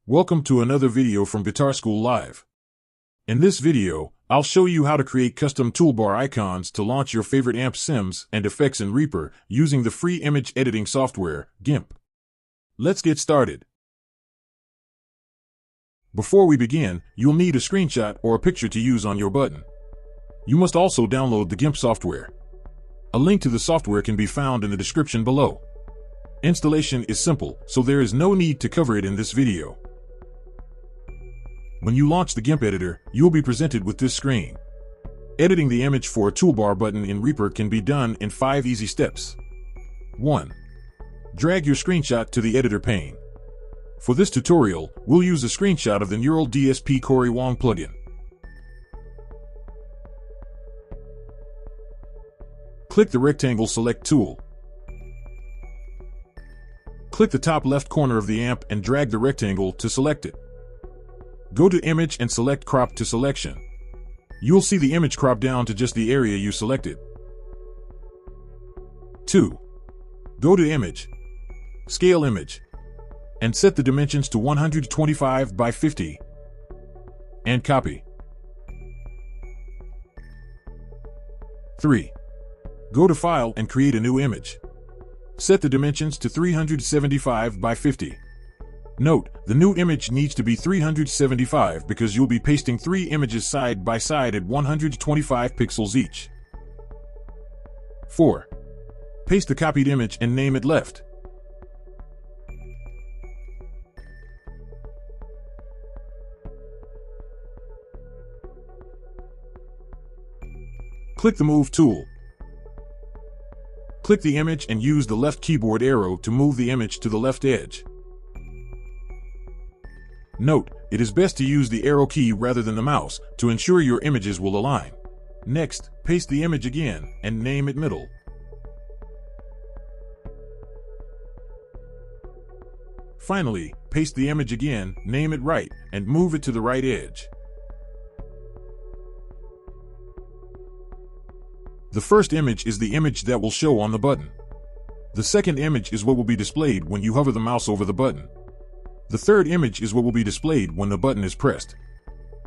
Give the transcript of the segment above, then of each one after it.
Welcome to another video from Guitar School Live. In this video, I'll show you how to create custom toolbar icons to launch your favorite amp sims and effects in Reaper using the free image editing software, GIMP. Let's get started. Before we begin, you'll need a screenshot or a picture to use on your button. You must also download the GIMP software. A link to the software can be found in the description below. Installation is simple, so there is no need to cover it in this video. When you launch the GIMP editor, you'll be presented with this screen. Editing the image for a toolbar button in Reaper can be done in 5 easy steps. 1. Drag your screenshot to the editor pane. For this tutorial, we'll use a screenshot of the Neural DSP Corey Wong plugin. Click the rectangle select tool. Click the top left corner of the amp and drag the rectangle to select it. Go to Image and select Crop to Selection. You'll see the image crop down to just the area you selected. 2. Go to Image, Scale Image, and set the dimensions to 125 by 50, and copy. 3. Go to File and create a new image. Set the dimensions to 375 by 50. Note, the new image needs to be 375 because you'll be pasting 3 images side by side at 125 pixels each. 4. Paste the copied image and name it left. Click the Move tool. Click the image and use the left keyboard arrow to move the image to the left edge. Note, it is best to use the arrow key rather than the mouse to ensure your images will align. Next, paste the image again and name it Middle. Finally, paste the image again, name it Right, and move it to the right edge. The first image is the image that will show on the button. The second image is what will be displayed when you hover the mouse over the button. The third image is what will be displayed when the button is pressed.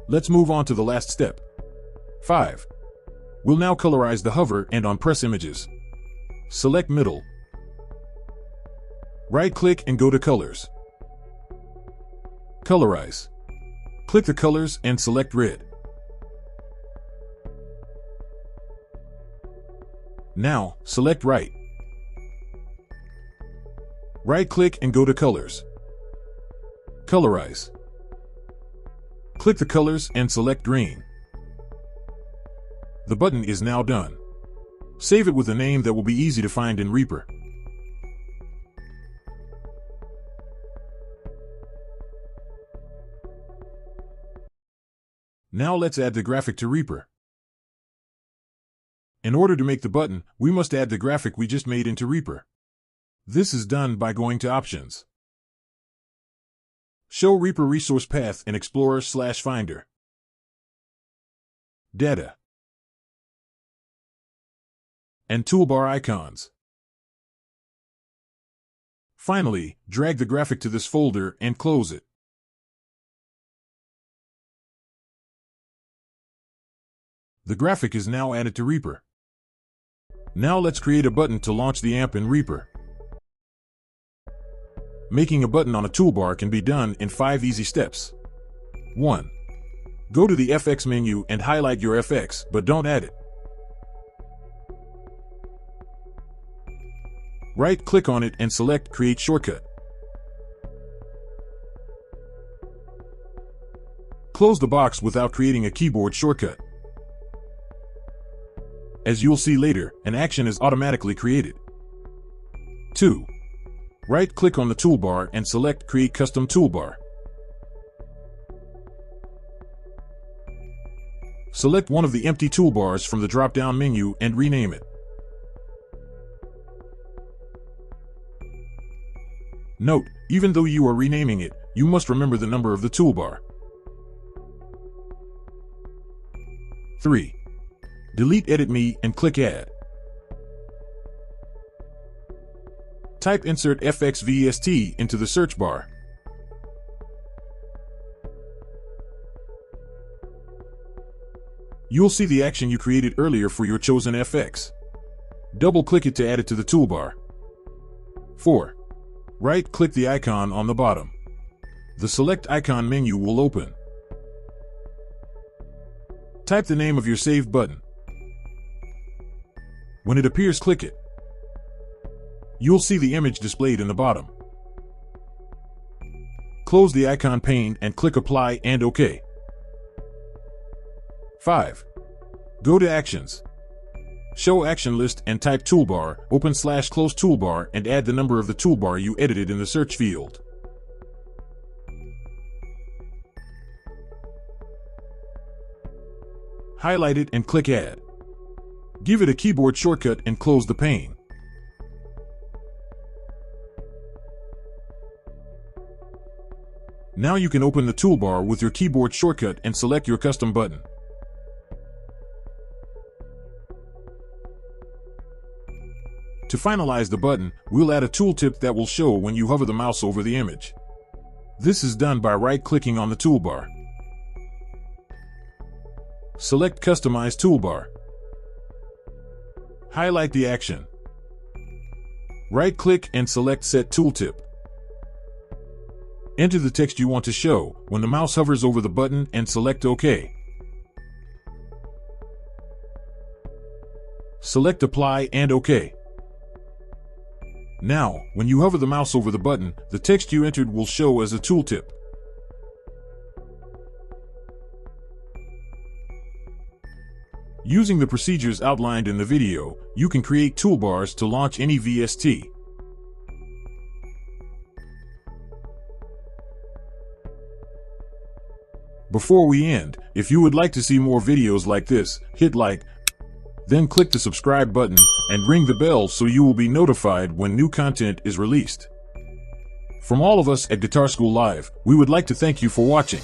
Let's move on to the last step. 5. We'll now colorize the hover and on press images. Select Middle. Right-click and go to Colors. Colorize. Click the colors and select Red. Now, select Right. Right-click and go to Colors. Colorize. Click the colors and select Green. The button is now done. Save it with a name that will be easy to find in Reaper. Now let's add the graphic to Reaper. In order to make the button, we must add the graphic we just made into Reaper. This is done by going to Options, Show Reaper Resource Path in Explorer/Finder, Data, and Toolbar Icons. Finally, drag the graphic to this folder and close it. The graphic is now added to Reaper. Now let's create a button to launch the amp in Reaper. Making a button on a toolbar can be done in 5 easy steps. 1. Go to the FX menu and highlight your FX, but don't add it. Right-click on it and select Create Shortcut. Close the box without creating a keyboard shortcut. As you'll see later, an action is automatically created. 2. Right-click on the toolbar and select Create Custom Toolbar. Select one of the empty toolbars from the drop-down menu and rename it. Note, even though you are renaming it, you must remember the number of the toolbar. 3. Delete Edit Me and click Add. Type Insert FXVST into the search bar. You'll see the action you created earlier for your chosen FX. Double-click it to add it to the toolbar. 4. Right-click the icon on the bottom. The Select Icon menu will open. Type the name of your saved button. When it appears, click it. You'll see the image displayed in the bottom. Close the icon pane and click Apply and OK. 5. Go to Actions. Show Action List and type Toolbar, open/close Toolbar, and add the number of the toolbar you edited in the search field. Highlight it and click Add. Give it a keyboard shortcut and close the pane. Now you can open the toolbar with your keyboard shortcut and select your custom button. To finalize the button, we'll add a tooltip that will show when you hover the mouse over the image. This is done by right-clicking on the toolbar. Select Customize Toolbar. Highlight the action. Right-click and select Set Tooltip. Enter the text you want to show when the mouse hovers over the button and select OK. Select Apply and OK. Now, when you hover the mouse over the button, the text you entered will show as a tooltip. Using the procedures outlined in the video, you can create toolbars to launch any VST. Before we end, if you would like to see more videos like this, hit like, then click the subscribe button and ring the bell so you will be notified when new content is released. From all of us at Guitar School Live, we would like to thank you for watching.